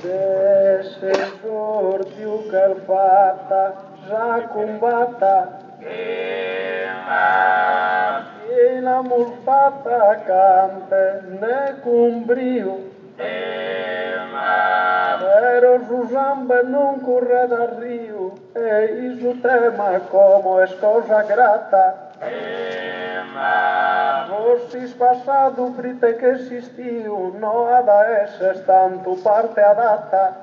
se sortiu călfata, já combata, e na mulfata canta, ne cumbriu, pero Jujamba não corre da rio, e isso tema como es cosa grata. Vocês passado frite que existiu, não há da essas tanto parte a data.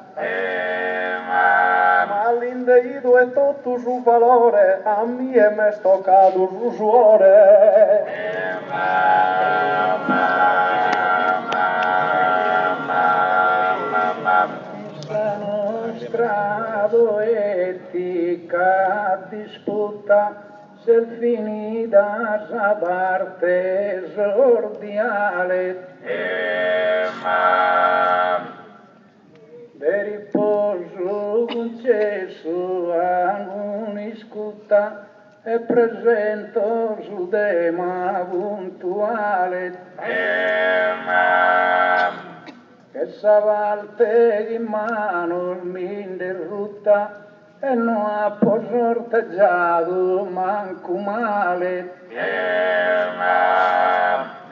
Ma l'indeído é todos o valore, a mim é mais tocado o suore. Strado etica disputa se finita a parte esordiale de riposo concesso a non iscuta e presento su dema puntuale che s'avalte in mano mi interrutta e non ha po' sorteggiato manco male.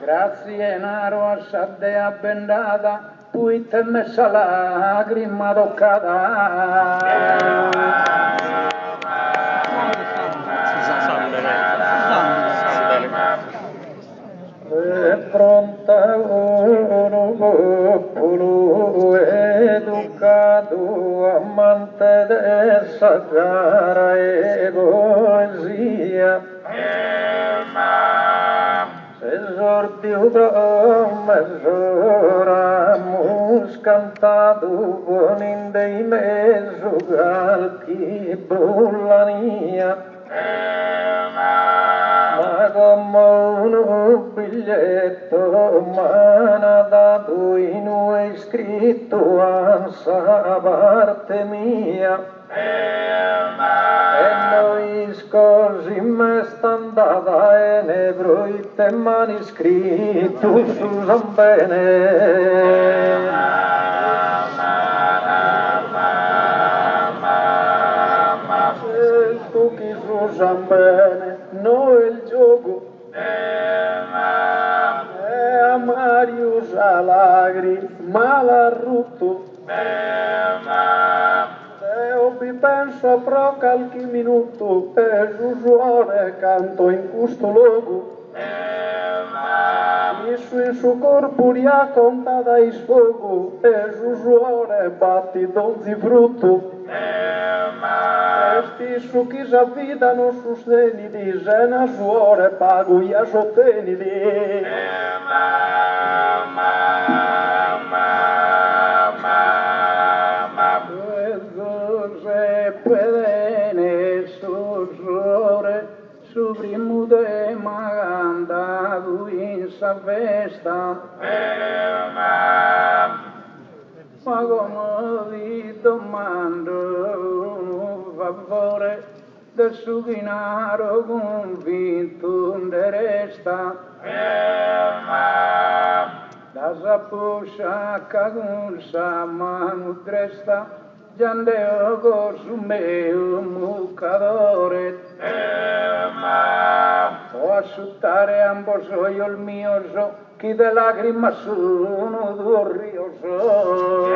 Grazie naro a saddea bendata, poi te messa lagrima toccata. E pronta uno popolo educato, amante dessa gara e poesia, se sortiu tra mezz'ora mus cantato con indei mezzo calchi brullania. Ma come un biglietto m'ha dato in un scritto a sa parte mia e noi scorsi me sta andata e ne broite maniscritto su San Bene. Tu chi su San Bene no il gioco a Marius Alagri malarrutto se obi penso pro qualche minuto e Giusuore canto in questo luogo in suo corpo ria conta dai sfogo e Giusuore batti donzi frutto su chi sa vita non sosteni di se na suore pago ia sotteni di se pedene su suore su primo de magandato in sa festa ma come vi domando favore del suo denaro convinto de resta da sapuscia cagunsa manu dresta giandeo corso meo mucadore o asciuttare amboso io il mio so chi de lacrima sono dorrioso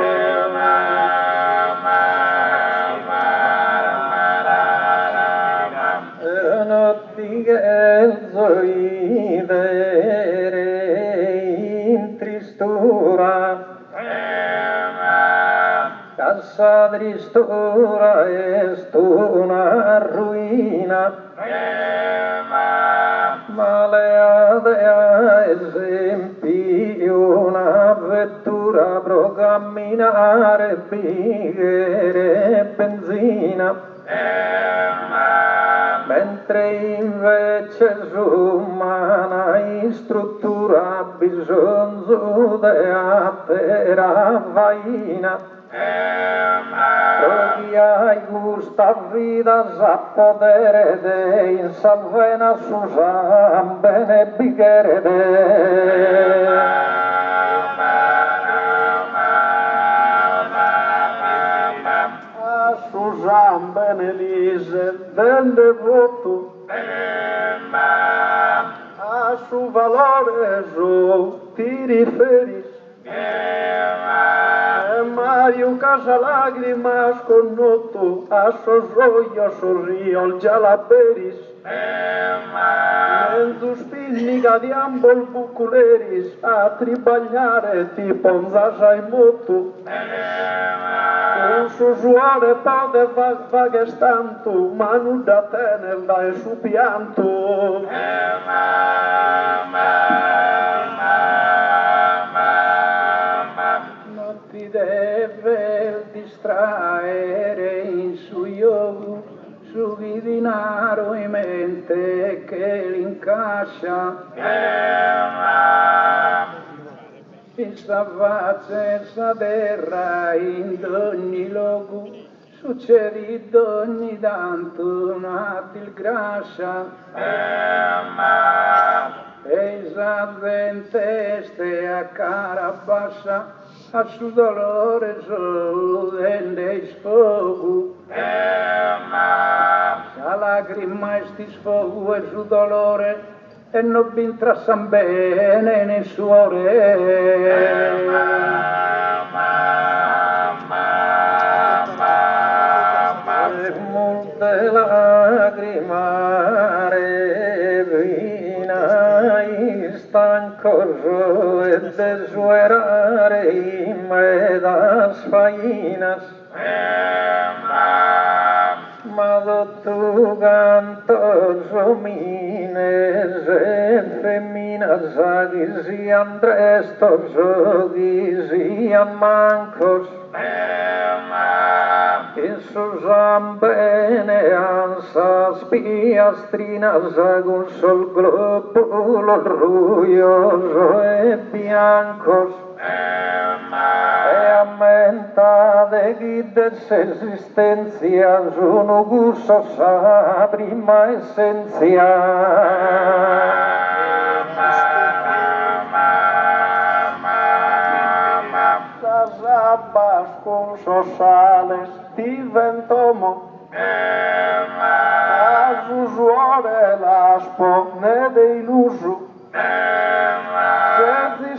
notti che zoidere in tristura cassa tristura est una ruina maleade a esempi una vettura pro camminare bighere benzina mentre invece umana in struttura ha bisogno di attera vaina chi hai gusta vita sa potere de in salvena su san bene bighere de ti riferis? Mario Casalagrimas con noto a sos rollos sorriol già la peris. Mentus pinniga di ambol buculeris a tribagliare tipo un zasai moto. Un susuore pode vagestantu, ma non da tener dal suo pianto. Non ti deve distraere in su yogu, su dinaro in mente che l'incascia. Issa faccia terra in ogni luogo, succede ogni tanto natil grascia. E issa venteste a cara bassa, a su dolore solo dende sfogo. La lacrima sti sfogo e su dolore, e non vi intrassan bene nel suo re. E molte lagrimare vina stanco e desuerare in me das fainas. Ma tu canto somines e femminas agisi andrestos ogisi mancos. In sus ambene ansas piastrinas agun sol globulos ruioso e biancos. E aumenta de guides existencias un gusto sa prima esencia. Las abbas con sosales diventomo. As usuore l'aspo ne de iluso. Se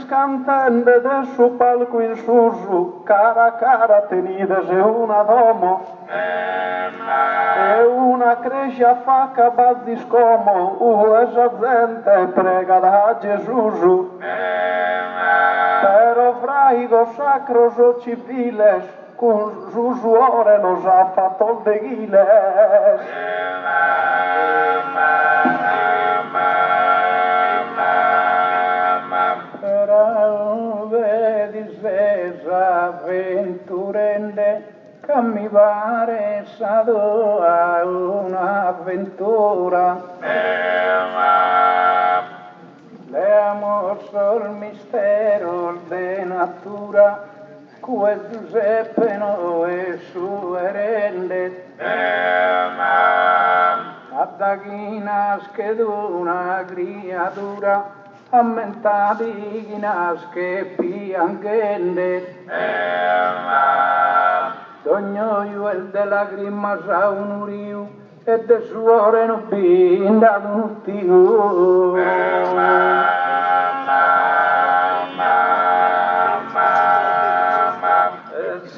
cantende de su palco in susu, cara a cara tenides e una domo. E una crescia faca bazzis como, esa gente prega da Gesusu. Pero fraigos sacros o civiles, con usuore los ha fatto de giles. Avventurende che mi pare stato a un'avventura. Leamos il mistero de natura, cui Giuseppe no è su erende. Attachinas che d'una creatura, ammentati chi nasce piangende. D'ognoio el de lacrima sa un riu, e de suore non binda un tiu.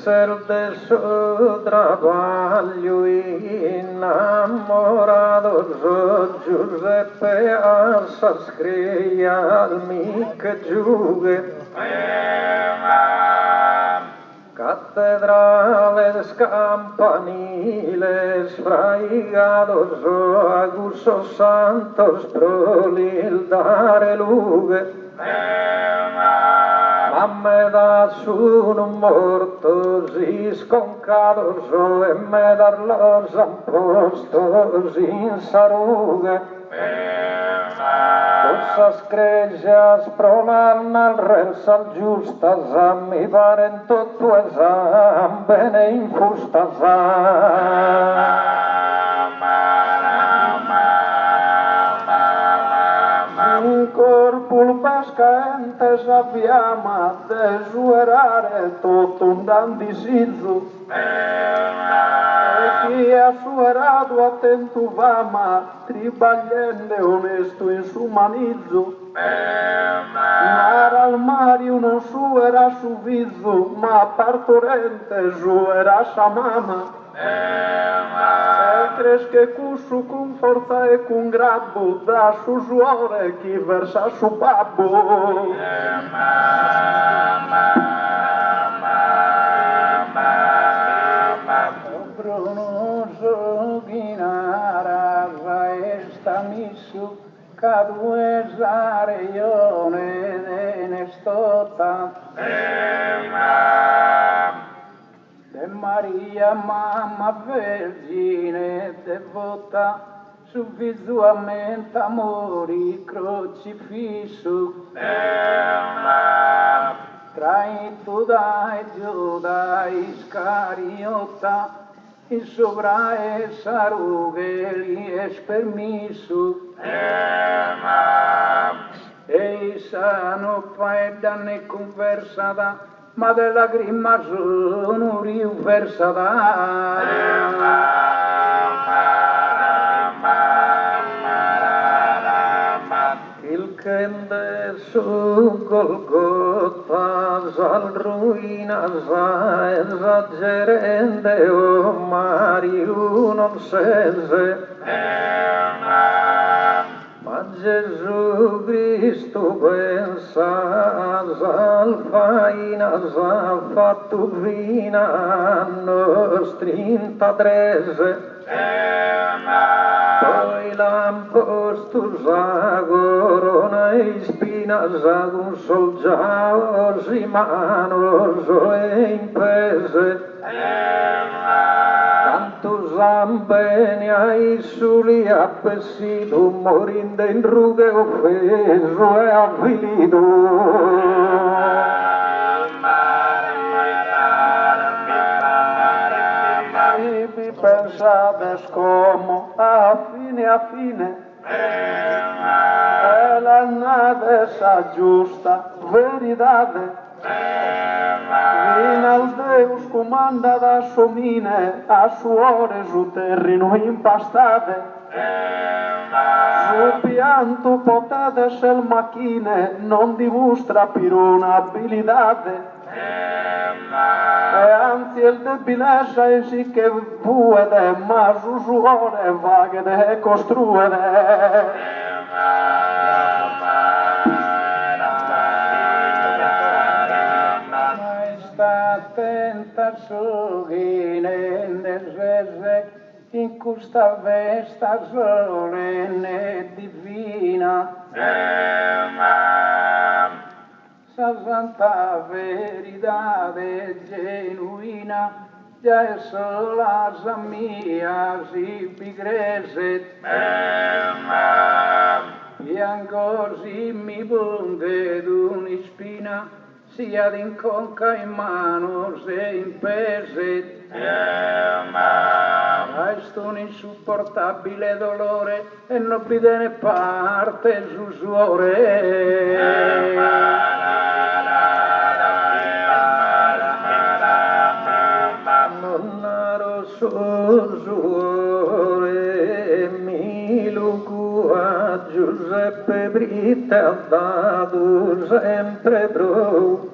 Ser de su trabalho innamorado Giuseppe assas creia al mica giughe. Catedrales, campaniles, fraigados, agusos santos, prolil dare luge. Me das un mortos isconcados e me dar los ampostos in sarugue. Cosas crellas pronan al resal justas a mi paren tutto esam bene infustas corpul pascaentes abbiamo desuerare tutto un dandisizzo. E chi ha suerato attento vama, tribagliende onesto in su manizzo. Mara al Mario non su era su viso, ma partorente giù era sa mamma. E cresce cussu con forza e con grabbo, da su suore chi versa su babbo. Bruno Ghinara esta misu caduesare ione ne stota de Maria mamma vergine devota su visualmente amori crocifisso traito da Giuda Iscariota e sopra essa rughe li es permisso e sano paeda ne conversada ma della grima sono riversada il kende su Golgotha al ruina esagerende o Mario non sese ma Gesù Cristo pensa al faina ha fatto vina nostri intadrese poi l'amposto zagorona e spina zagun solgiaos i manos e impese tanto zambene ai suli appessido morinde in rughe offeso e avvilido pensate como a fine e la nave sa giusta veridade in al Deus comanda da somine a suore su terreno impastate su pianto potete sel macchine non dimostra pirona abilitate e anzi il debilezza è sì che puede ma su suore vaghe de costruere attenta su ghine in questa vesta solenne divina sa santa verità genuina già è sola sa mia si pigrese e ancora si mi ponte d'un'ispina sia d'inconca in mano se in pese questo un insupportabile dolore e non pide parte su suore nonnaro su suore mi lugu a Giuseppe Britta ha dato sempre bro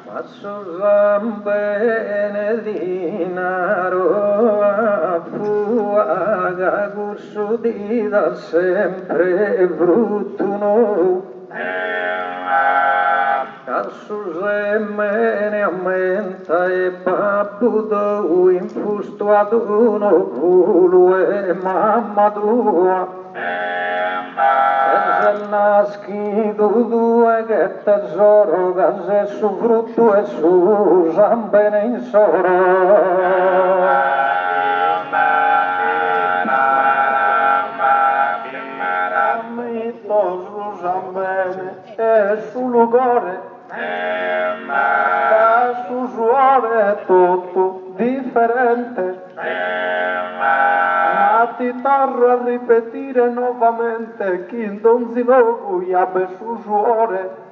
ma su zambene dinaro a fuaga gussu di da sempre brutto no a su zemmene aumenta e babbudo in fusto ad uno culo e mamma tua se nascido due che tesoro che se su frutto e su zambene in soro e su lugore sta su suore tutto differente ma ti torno a ripetire nuovamente chi in donzino iabe su suore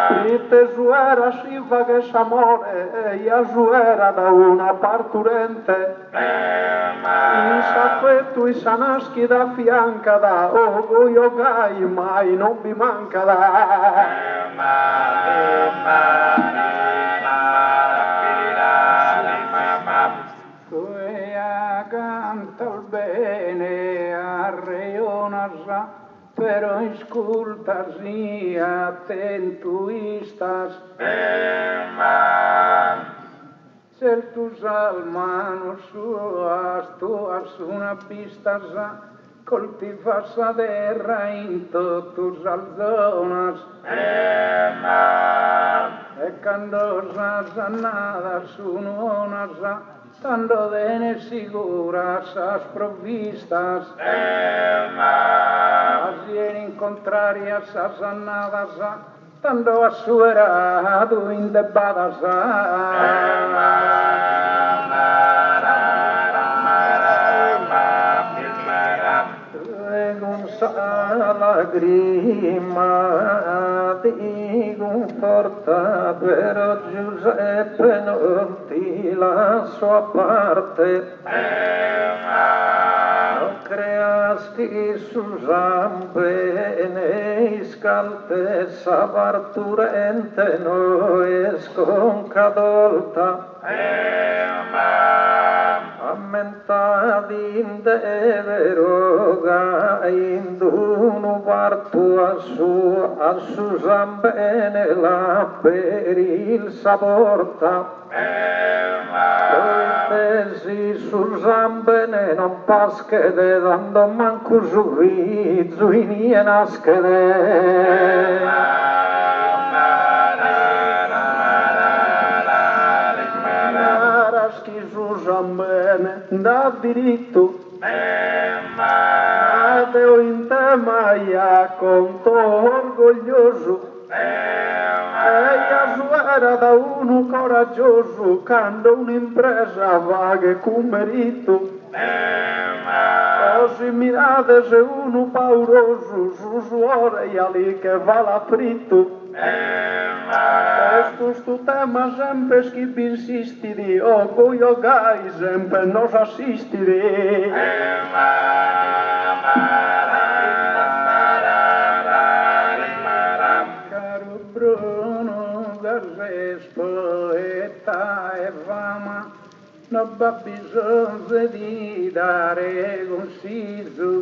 Prite suera sciva che s'amore e ia suera da una parturente in sacque tu sanaschi da fianca da, oh yogai mai non vi manca Quea canta il bene a reionasa, però ascoltasi attento istas. Certus almanos suas tuas una pistasa, coltivas a terra in totus al zonas. E candosas anadas unonas, tanto bene siguras as provistas. Así en contrarias as anadas, tanto asuerado indebadas. Lagrima di conforta, però Giuseppe non ti lascio a parte. Non creasti su zampe ne scalte savarturente noi sconcadolta. Ammentadi in deveroga in d'uno vartu a su zambene la per il saporta. Poi tesi su zambene non paschede dando manco su rizzo in ienaschede. Bene, da diritto, Adeo in te maia conto orgoglioso, ella era da uno coraggioso, quando un'impresa vaga con merito, così mirate se uno pauroso, su suore e lì che va la fritto. Questo tema sempre schip insistidi, o goio gai sempre nos assistidi. Caro Bruno Garres, poeta e fama, non ha bisogno di dare consiglio.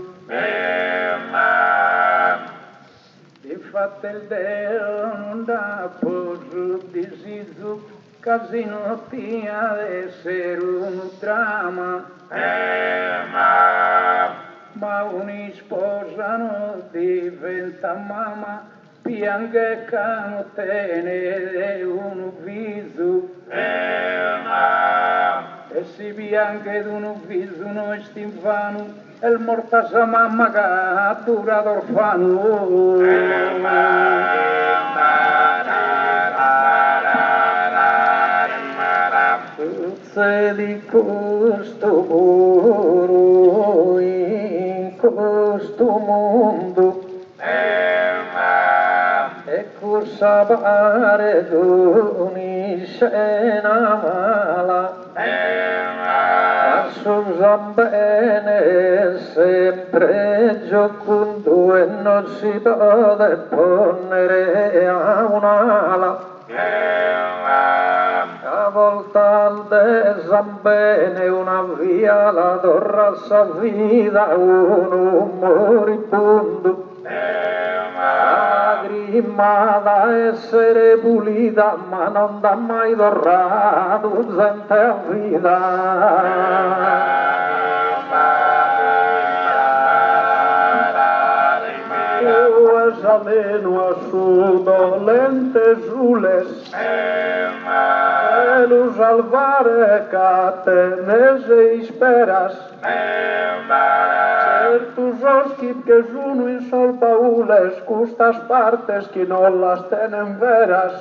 Infatti il Deo non dà poso desiderio, così non ti ha essere un dramma. Ma una sposa non diventa mamma, piange che non tiene un viso. E si piange di un viso non stiamo vano, e il morta sa mamma che ha durato orfano. Se di questo muro in questo mondo e cosa pare d'ogni scena mala, Susa bene sempre giocondo e non si può ponere a un'ala. A volta al desambene una via la torra sa vita un moribondo. Lagrima da essere pulita ma non dà mai torrato gente a vita. Aleno a su dolente sules e lo salvare catenes e esperas certos osquip que sono in sol paules custas partes que non las tenen veras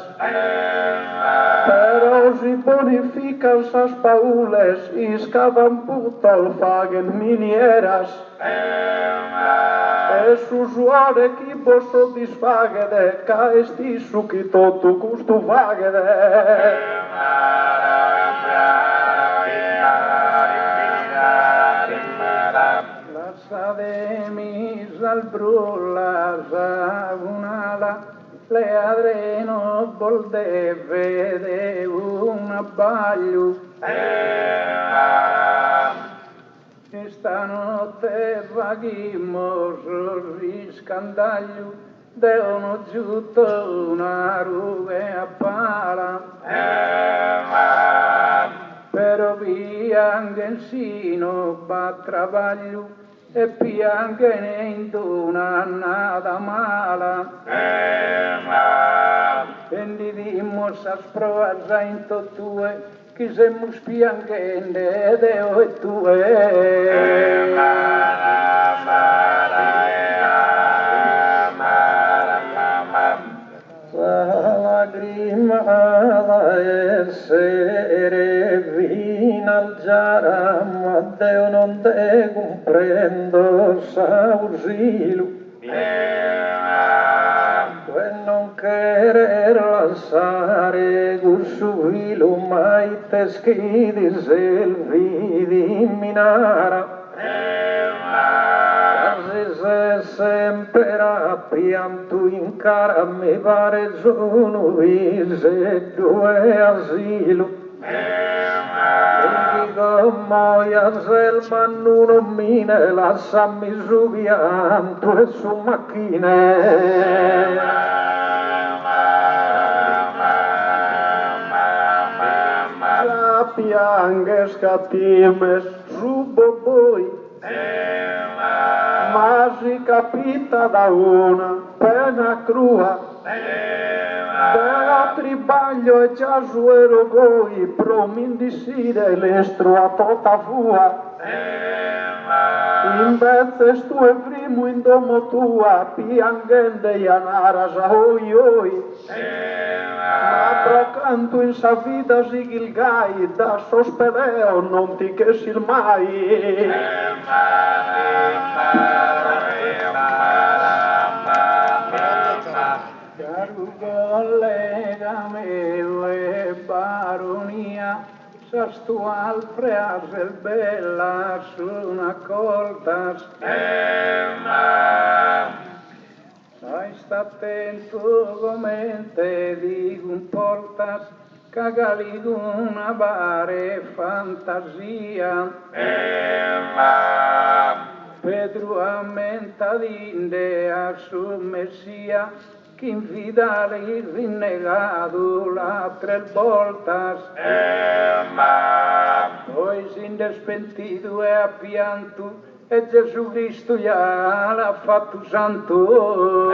però si bonifican sas paules y scavan putol faguen minieras e su suore chi vos soddisfagede ca esti su chi totu custu vagede al brulla un'ala, le adreno volde vede un abbaglio. E stanotte vaghimmo sul scandaglio, devono giutto una ruve a pala. Però piangensino va travaglio e piangene in una nada mala. E li dimmo sa sproasa in tue che siamo spiangende deo e tue. Lagrimada essere vina al giara, ma Deo non te comprendo s'ausilo. E non querer lasciare gursuvilo, mai te schidi selvi di minara. Se sempre a pianto in cara mi pare sono vise due asilo. E dico moia se il mannuno mine lasciami su pianto e su macchine. La piange scattimes su boboi, ma si capita da una pena crua, da tribaglio e già suero voi, promindicire l'estro a tota fua. Invece tu e primo in domo tua, piangende ianara sa oi oi. Ma trocanto in sa vita si gilgai, da sospedeo non ti chesil mai. Caro collega mio e baronia, sas tu al freasel bella su una coltas. Sai sta attento come te dico un portas, cagali una bare fantasia. Pedro ammenta d'inde a su messia, che infidale il rinnegato l'altre voltas. Poi sin despentito e a pianto, e Gesù Cristo ya l'ha fatto santo.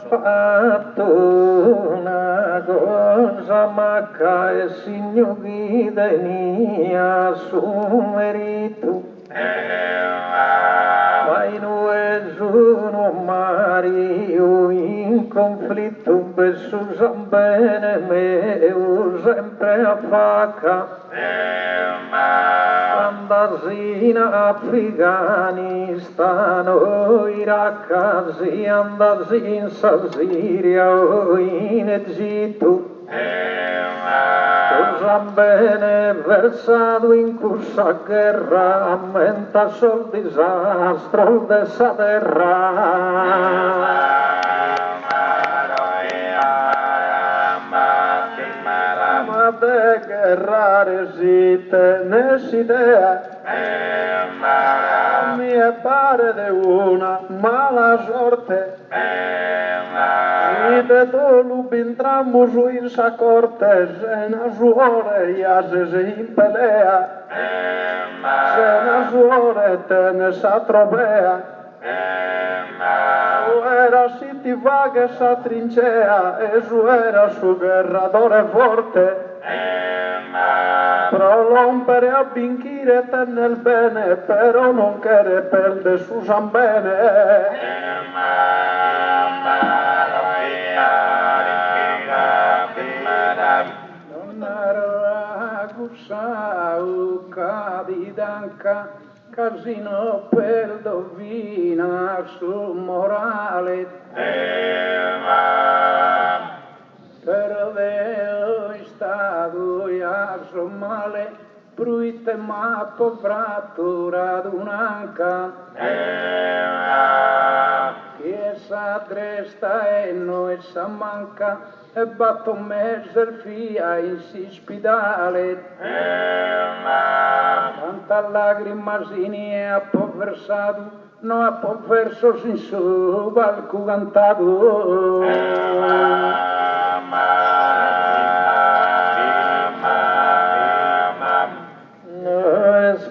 Fatto una cosa macca e signor venia su merito, ma in sono Mario in conflitto per Susan bene me sempre a facca. Andasina Afghanistan o Iraq, andasi in Siria o in Egitto. Cosa bene versato in corsa guerra, aumenta sul disastro dessa terra. Ma de guerra resiste ness'idea, mi è pare de una mala sorte. Si de dolu bintrammo su in sa corte, se na suore ja se in pelea, se na suore te ne sa tropea. Su era si ti va che sa trincea, e su era su guerratore forte. Pro rompere a binchire te nel bene, però non quere perde su san bene. Non era gussau cadidanca, casino per dovina su morale. Però Deo stato ja so male, Bruite matto frattura d'un'anca, che s'adresta e noi s'ammanca, e batto mezzo il fia in si spidale. Tanta lagrima sini e a po' versato, no a po' verso sin su balcu cantato.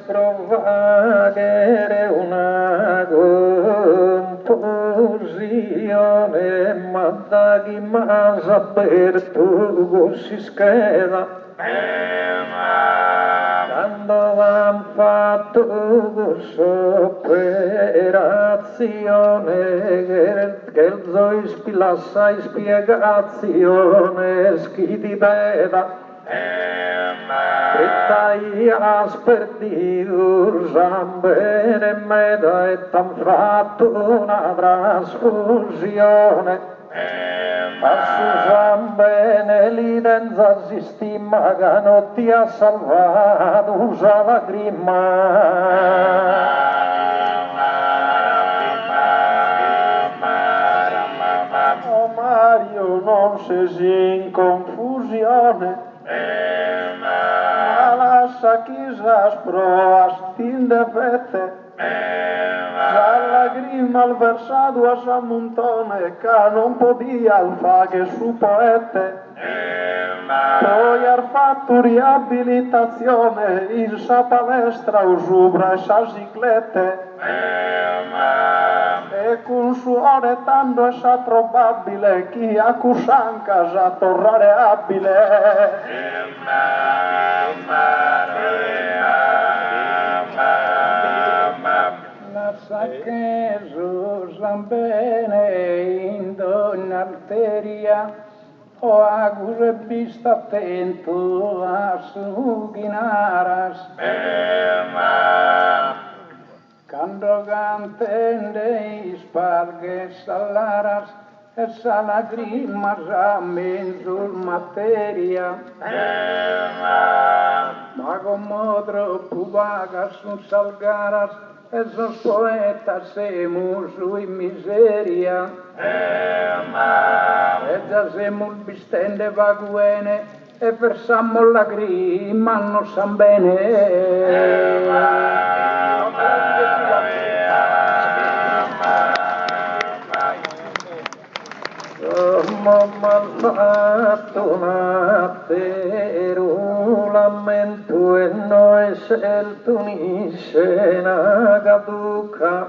Provagere una confusione, ma da chi ma saper tu si scheda, quando han fatto s'operazione, che il zo ispilassa spiegazione, schiti veda. Trittai asperdius bene meda e t'han fatto una trasfusione. Passusan bene l'idenza si stima che non ti ha salvato usa lagrima. Oh Mario, non sei in confusione, ma lascia chissà proas tinde fette, la lagrima al versato a Samontone che non podia al fare su poete, poi ha fatto riabilitazione in sa palestra usubra e sa ciclette, e con suore tanto è sa probabile chi a cusanca sa tornare abile. La che usan bene in donna arteria, o agus e vista attento a sughinaras. Quando cantende ispargue salaras, e sa lagrima sa mensul materia. Ma como troppo vagas sun salgaras, e sos poetas semus in miseria. E già semus bistende vaguene, e versamo lagrima non san bene. Malfatto un lamento e noi scelto un'iscena caduca,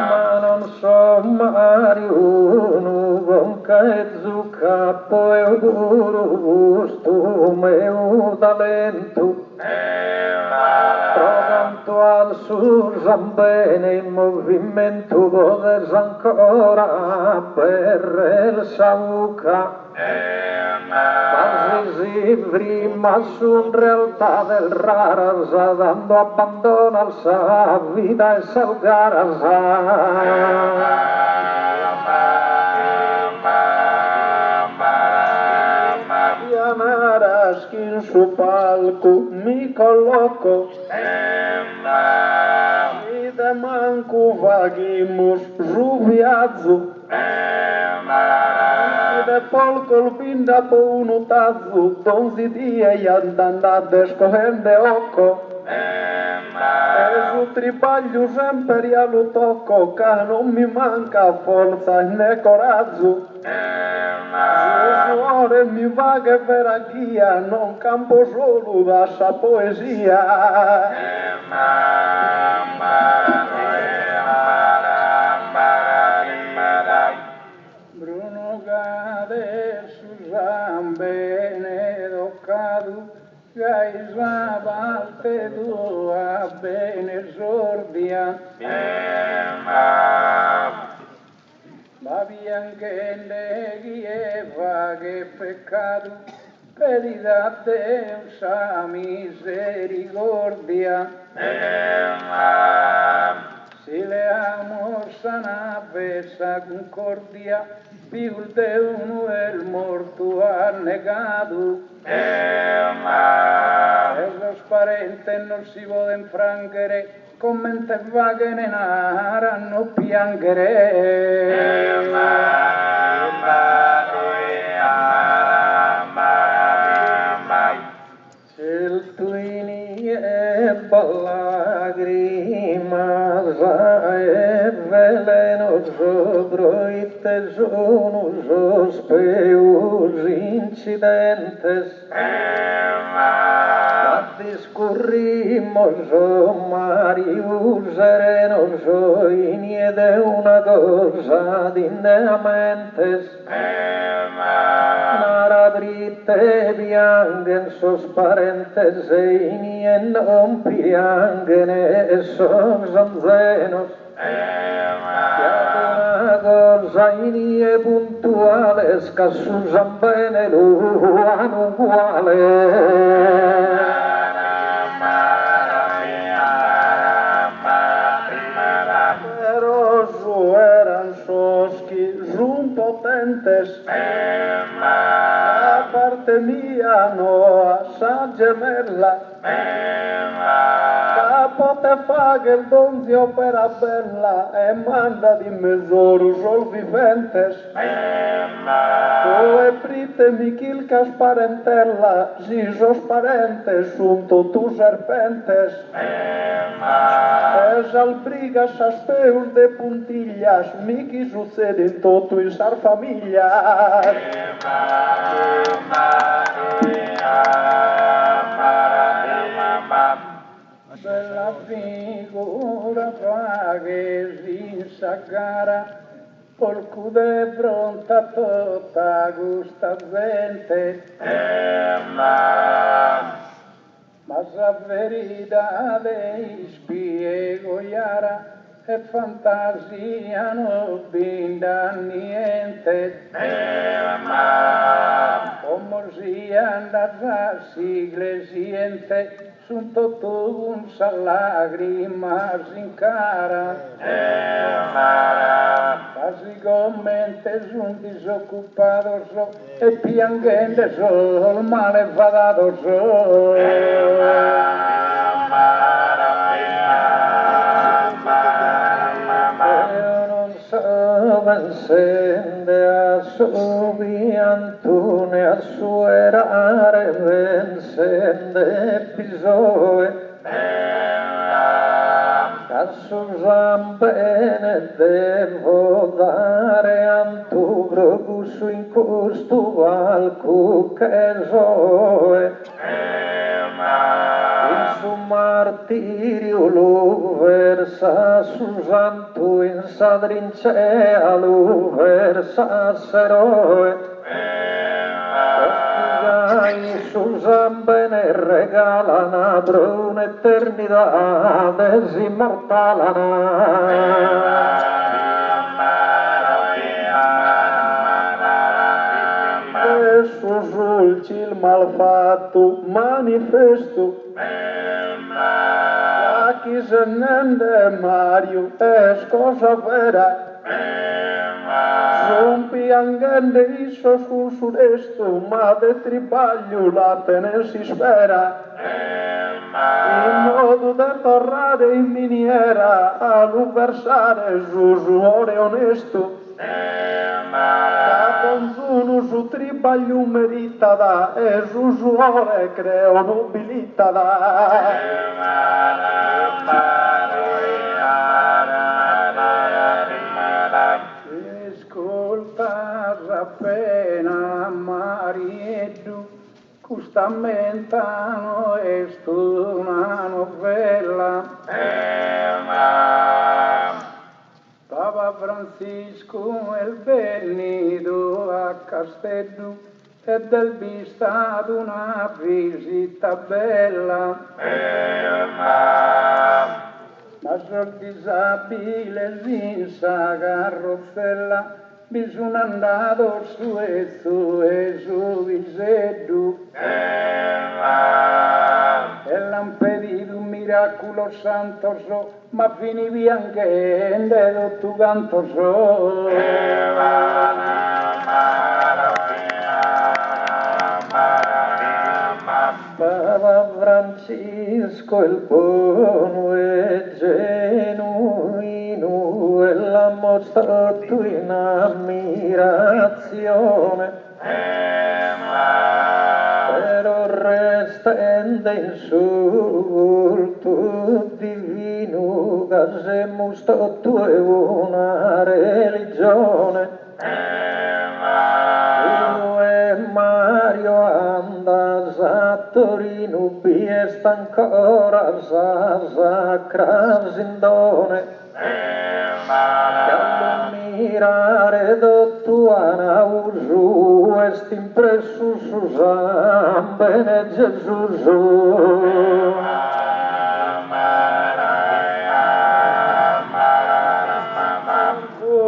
ma non so Mario con che zucca poi auguro gusto mio talento. Canto al Susan bene in movimento potes ancora per il Sauca, quasi prima su realtà del raras dando abbandono al sa vita e salgaras. Pianaras che in su palco mi colloco, e de manco vaghimus rubiazzo, e de polcol pinda po uno tazzo, donzi dia e andanda escohende occo, e su tripaglio sempre a lo tocco, che non mi manca forza né coraggio. Suore mi va che verachia, non campo solo da sa poesia. Bruno cade Susan bene toccado, gaisa parte tua bene sordia. Ma bianche neghi e vaghe peccato, pedida Deus a misericordia. Si le amos sana besa concordia, fiul de uno el morto ha negado. Esos parentes non si volen frangere, commente vaghe ne nara no piangere. Il tuini e lágrimas e velenoso broite sono os peus incidentes. Discurrimos o Mario serenoso inie de una cosa dineamentes. Narabrite biangen sos parentes e inie non piangen esos anzenos. Una cosa inie puntuales che s'usan bene l'uano uguale. Potentes la parte mia no sa gemella capote faghe il donzio per a bella e manda di mezz'oro sol viventes e prite michilcas parentella si sos parentes sunto tu serpentes es albrigas as peus de puntillas miqui sucede en toto in sar familias bella figura faghe si sagara col cude pronta tutta gusta gente ma sa veridade spiego iara e fantasia non binda niente come si anda sigle siente sunt tutto un lágrimas in cara básicamente son disoccupados e piangendo sol malevadados vencende a su viantune a su erare vencende pisoe a su zambene devo dare antu grogusu in custu valcu che zoe in su martirio lo versa su santu in sadrincea lo versa seroe i su zambene regalano un'eternità desimmortalana e su sulci il malfatto manifesto a chi se nende Mario è cosa vera son piangende iso sul sudesto ma de tribaglio la tene si spera in modo da tornare in miniera a versare su suore onesto consuno su tribaglio meritata e su suore creo nobilitada ascolta appena Marietto custamentano est una novella Papa Francisco el venido a Castello e del vista una visita bella ma sol disabile senza carrozzella mi sono andato su e su Viseddu e l'han pedito un miraculos santos, ma fini bianche tu canto so. Papa Francisco il buono e genuino e l'ha mostrato in ammirazione, però restando insulto divino che se mostrato è una religione. Mario andas a Torino, biest ancora sa sacra sindone, che a mirare dottuana usu est impresso su San Bene Gesù.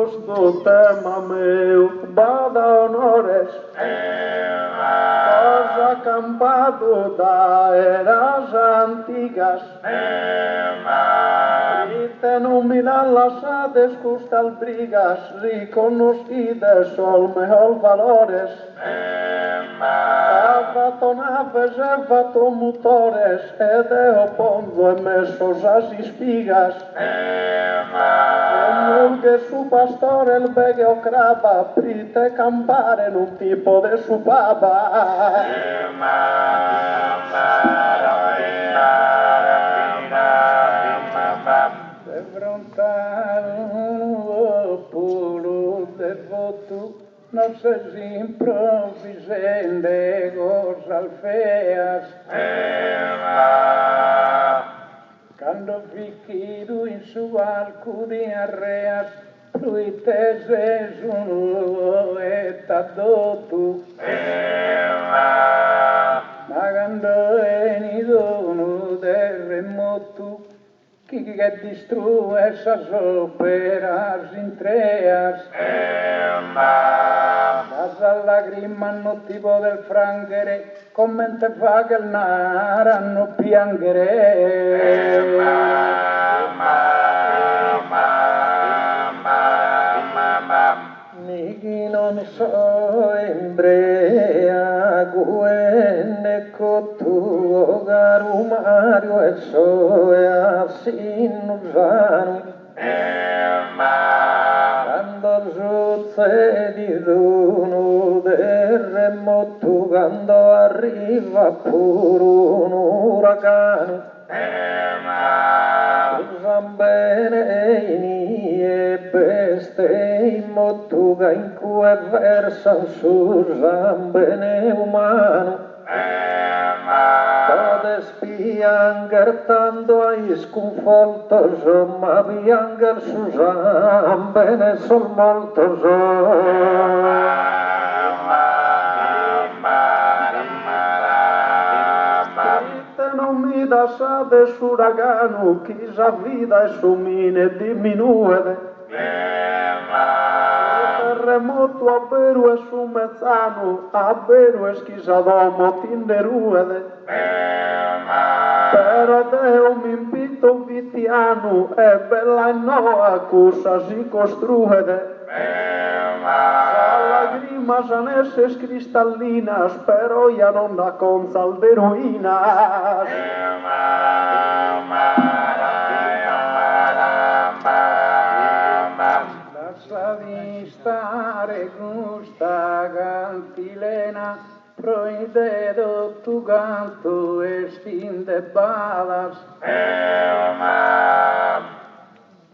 Questo tema meu bada onores, cosa campato da eras antigas, ritenumina lasades custal brigas, riconoscides sol mejor valores, avato naves, avato motores, ed eo pondo e mesos as espigas, che su pastore il beghe craba, prite campare in un tipo de su baba. De frontal pulu de votu, non se improvisende cosas feas. Quando fichiru in su alcu di arreas, fruitese su et adotu. Ma quando venido un terremoto, chi che distrue sas operas intreas, la lagrima no tipo del frangere, commente fa che il naranno piangere. Niki non so embrea, guenne cotu garu Mario e so e asinusanu. Quando succede un terremoto, quando arriva pure un uragano, usan bene e peste in motuga in cui versan su bene umano. Todes pianger tanto ai sconfoltos, ma pianger su bene sol moltos. Non mi da sa de suragano, chi sa vida e su mine diminuede. Terremoto a veru e su mezzano, a veru e schisa domo tinderuede. Però Deo mi impito vitiano, e bella noa cusa si costruede. Lágrimas aneses cristallinas, pero ya non da consal de ruinas. La vista regusta cantilena, proidedo tu canto estinde balas.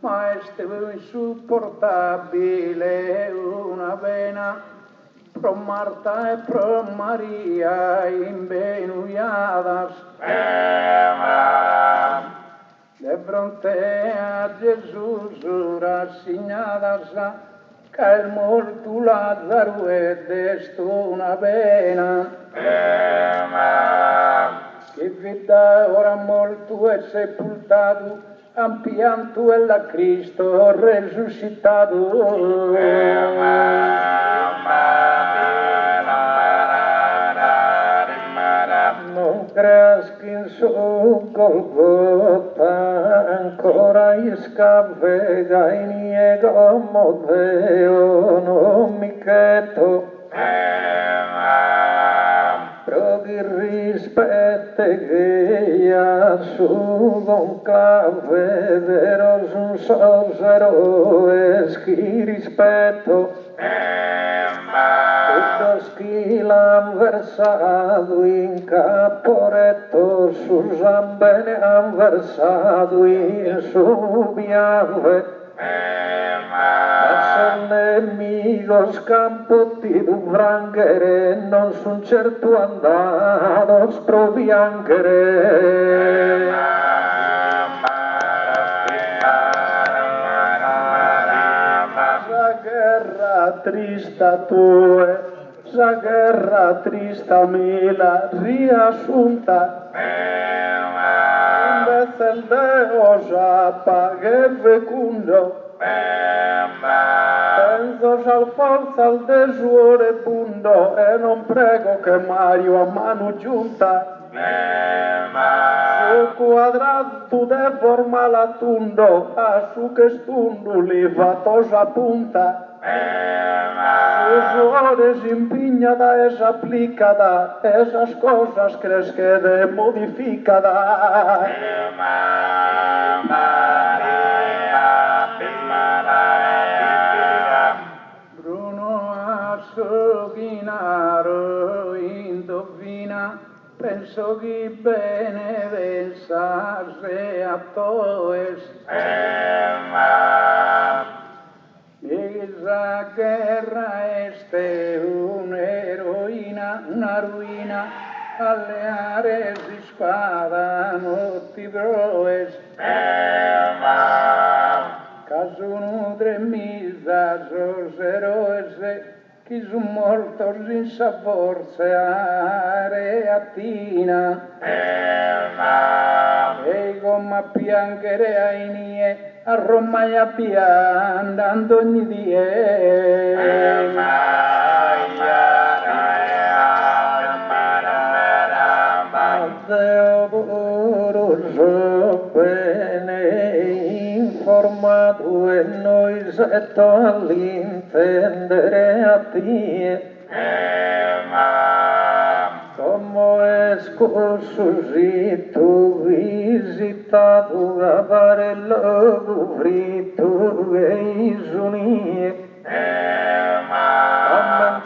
Ma este insupportabile una pena, pro Marta e pro Maria invenuiadas. De fronte a Gesù rassignadas, che il morto Lazzaro è desto una pena. Che vita ora morto e sepultato, han pianto e la Cristo resuscitato. Non creas che in su Golgota ancora iscavega in iego modeo non mi cheto Proghi rispette che su conclave vero sun sosero eschi rispetto tutto schilam versato in caporetto su zambene han versato in su bianve Verso nemico scampotti du vranghere non son certo andato sprovianghere Sa guerra trista tue Sa guerra trista mila riassunta Invece il Deo giappa che fecundo Penso c'al forza al desuore bundo e non prego che Mario a mano giunta su quadrato de forma la tundo a su che stundu li fatosa punta Usuores impiñada es aplicada, esas cosas crees que de modificada. Bruno Assoginaro indovina, penso che bene pensarse a toes. Esa guerra este un'eroina, una ruina, alle aree di spada non ti proes. Caso nudre misa sos eroes, chi su mortos in sa forza areatina. E come piangere ai nie, a Roma e a Pia andando ogni dia. Deodoro so bene informato e noi setto all'intendere a te. Come scorso si tu visitato a fare l'uovo fritto e isunie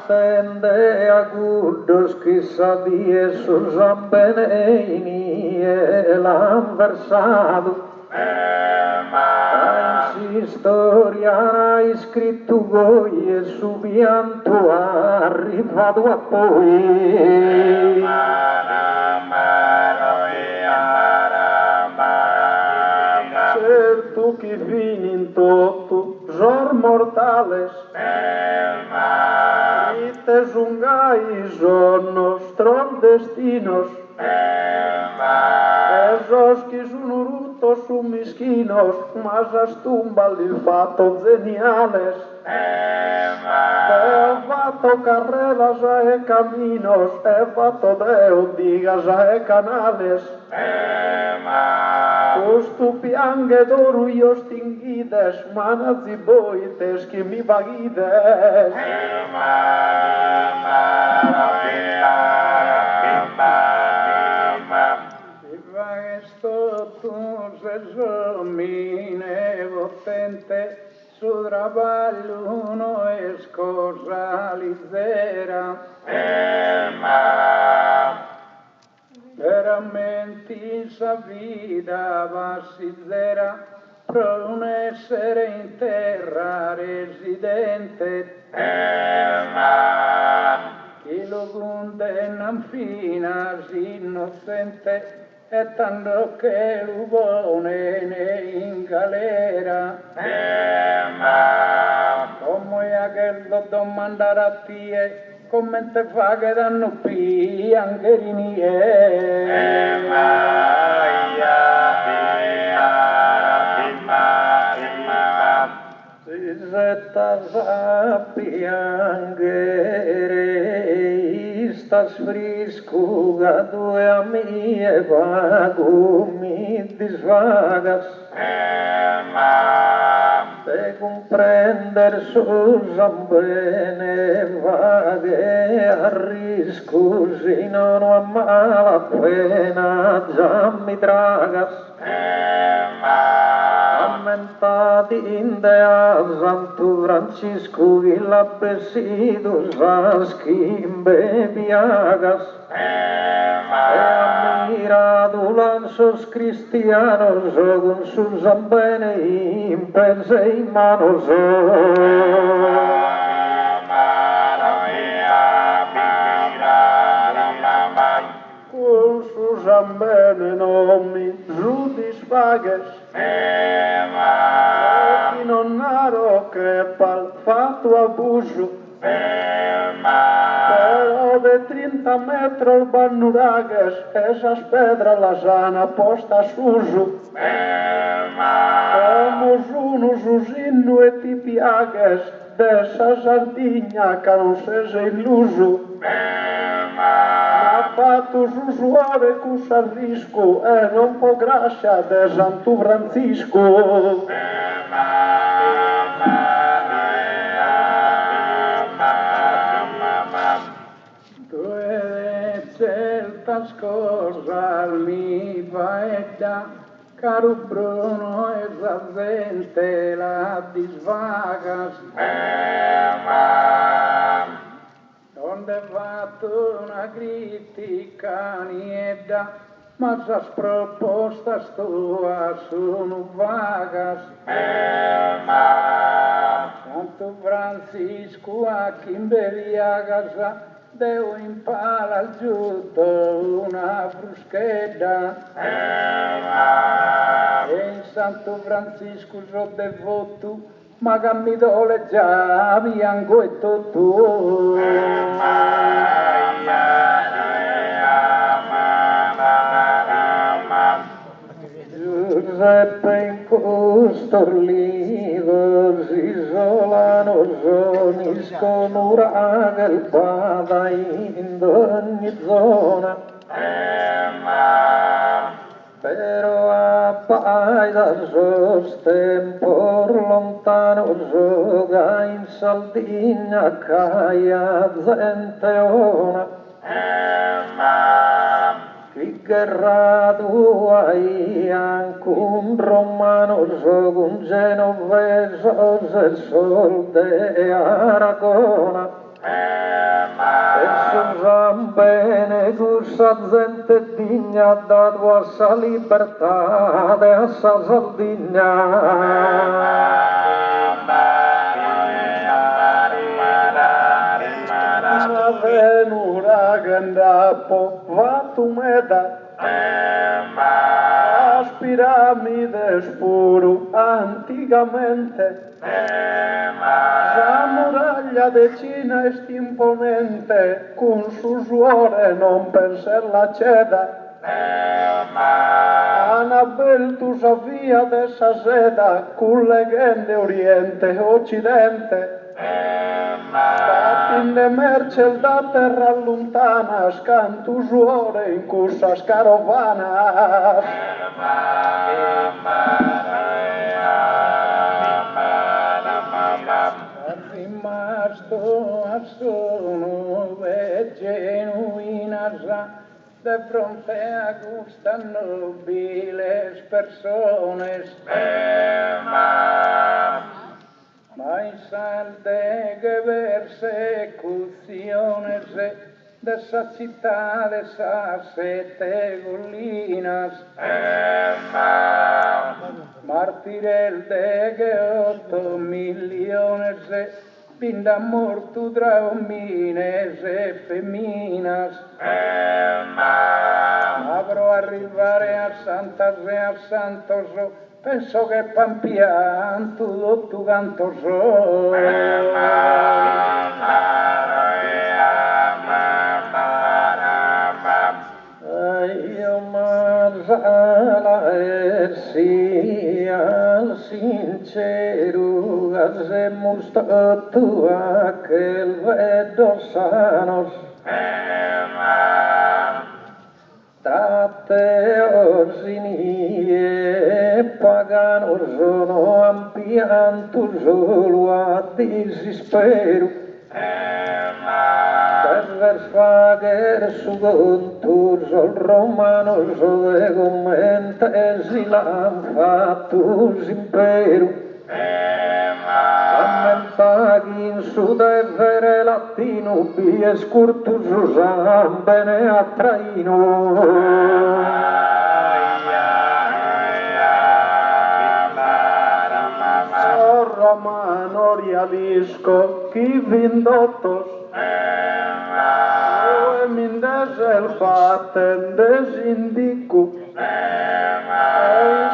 Ammentende a guddos chissà di esso zambeneni e l'han versato in storia hai scritto voi e su pianto arrivato a poi certo che vini in tutto zor mortales y te zungai son nostros destinos esos que son urutos son misquinos mas as tumbas li fatto geniales he fatto carreras e caminos he fatto deo digas e canales Costu piange d'oro io stinguides, manas i boites che mi paghides. Si questo tu se somine potente, su trabalho non è cosa leggera. Veramente sa vita va sincera per un essere in terra residente chi lo condanna fino innocente e tanto che lo buone ne in galera come è che lo domandare a te come te fa che danno piangerini si setta a piangere estás frisco, gado é a minha vago, me desvagas. Te comprender Susan bene, vaghe a risco, si non ho mala pena, già mi tragas. Ammentati in dea Santo Francisco, il appesido schimbe viagas. E ammirado lanzos cristianos, con Susan bene in pese in mano Con Susan bene non mi giudispages, chi non naro che pal fatto abuso, però de 30 metros banuragues, esas pedras las han aposta suso, como unos usino e tipiagues, dessa sardinha que non seja iluso. Ma fatto usuare cusa risco e non po' gracia de Santo Francisco. Certas cosas mi vaeda, caro Bruno, esa gente la disvagas. Donde fatto una critica nieda, ma las propostas tuas sono vagas. Santo Francisco a Kimberliagas, Deu impala al giusto una fruschetta. E in Santo Francisco sono devoto, ma che mi dole già bianco e tutto. Giuseppe in costorlido si isolano soniscono uraga il pada in ogni zona. Però appai da sostempor lontano gioca in Sardegna caia zenteona. Chi guerra tua anche un romano gioca un genovese il sol de Aragona. E Susan bene questa gente digna da tua sa libertà e a sa Sardegna. Venura gandapo vatumeda, las piramides puro antigamente, la muraglia de Cina est imponente, con su suore non penser la ceda. Annabel tu savia dessa seda, con legende oriente e occidente. Batin de mercel da terra lontanas, cantu suore in cussas caravanas. Rimasto a sono e genuinas de fronte a questa nobiles persones. Ma in salte que persecuciones de esa città, de esas 7 colinas, martirel de que 8 millones pinda morto tra uomines e femminas. Abro arrivare a Santa Re a Santos, penso che pampian tu canto so. Io mazala sia sincero, se musta tu aquel vedo sanos. Tate orsinie pagano sono ampianto solo a desispero per fare su conto sol romano so de commenta si l'han fatto impero ammenzaghi in su de vere latino bie scurtus usam bene a traino romano realisco chi vindottos o mindes el faten desindicu e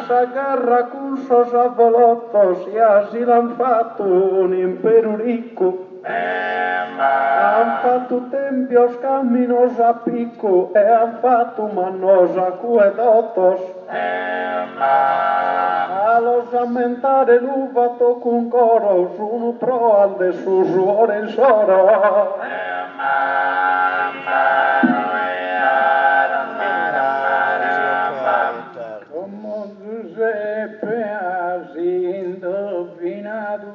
sa guerra con sos avolottos e asi l'han fatto un impero ricco han fatto tempios caminos a picco e han fatto mannos acuedottos a los aumentare l'uvato con coro sono pro al de su suore in soro como Giuseppe has indovinato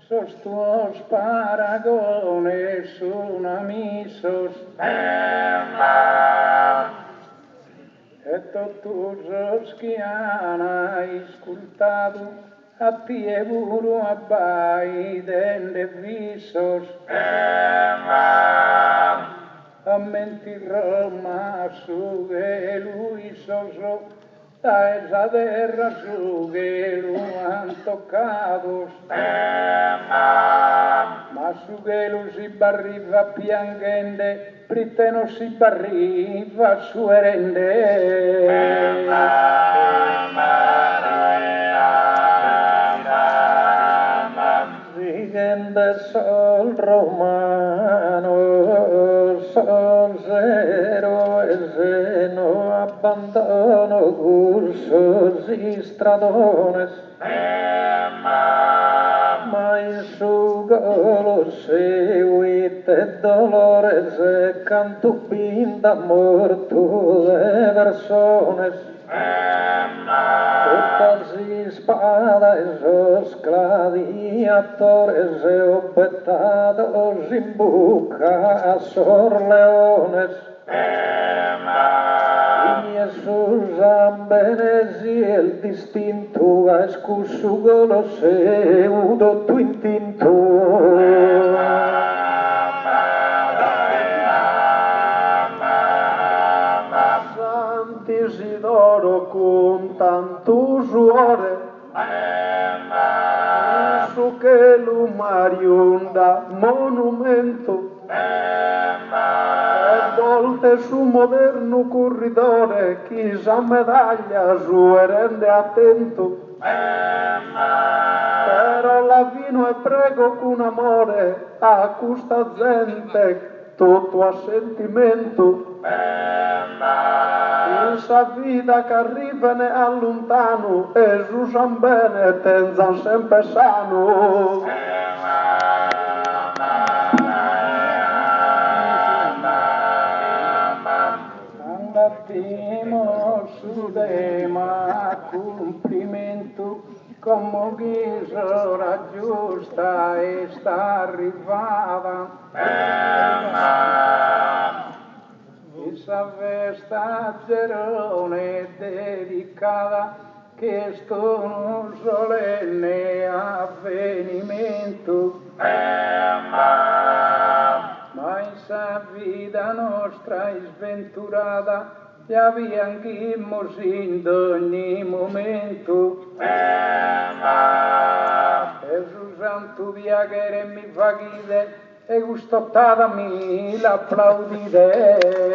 sos tuos paragones son amisos e totus os que han ascoltato a pievuro abbai dende visos a mentir Roma su che lui soso a esa terra su che lo han toccato ma su che lo si barriva piangende prite non si barriva su erende Sigende sol romano sol zero e seno abbandono cursos y stradones ma in su golo seguite dolores e cantupin d'amor tu de persones Tutti spada e sos gladiatores e opetados in buca a sor leones y Jesús ambenesi el distinto a escusugo lo seudo tu intinto Isidoro con tanto suore su che l'umariunda monumento e volte su moderno corridore chi sa medaglia su e rende attento però la vino e prego con amore a questa gente tutto a sentimento in sa vita che arrivano a lontano e s'usan bene e tenzan sempre sano andatimo su dema complimento come ghisora giusta e sta arrivata esa festa Gerone dedicata che sto un solenne avvenimento ma in sa vita nostra sventurata gli avvianchimos in ogni momento e su santo viaghere mi fa chide e gustottata mi l'applaudite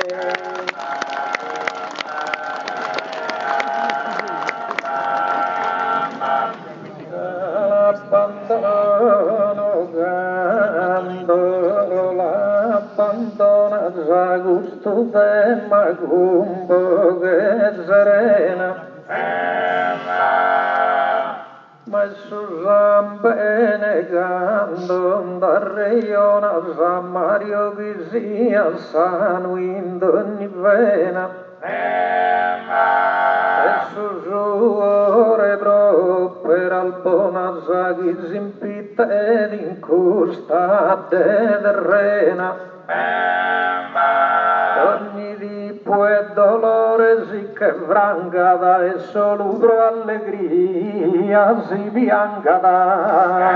abbandono gandola abbandona a gusto de magumbo che serena ma Susan benegando da reiona San Mario che sia sanguindo ogni vena e susure per albona zaghi zimpita ed incusta terrena ogni tipo e dolore si che vrangada e solo allegria si biancada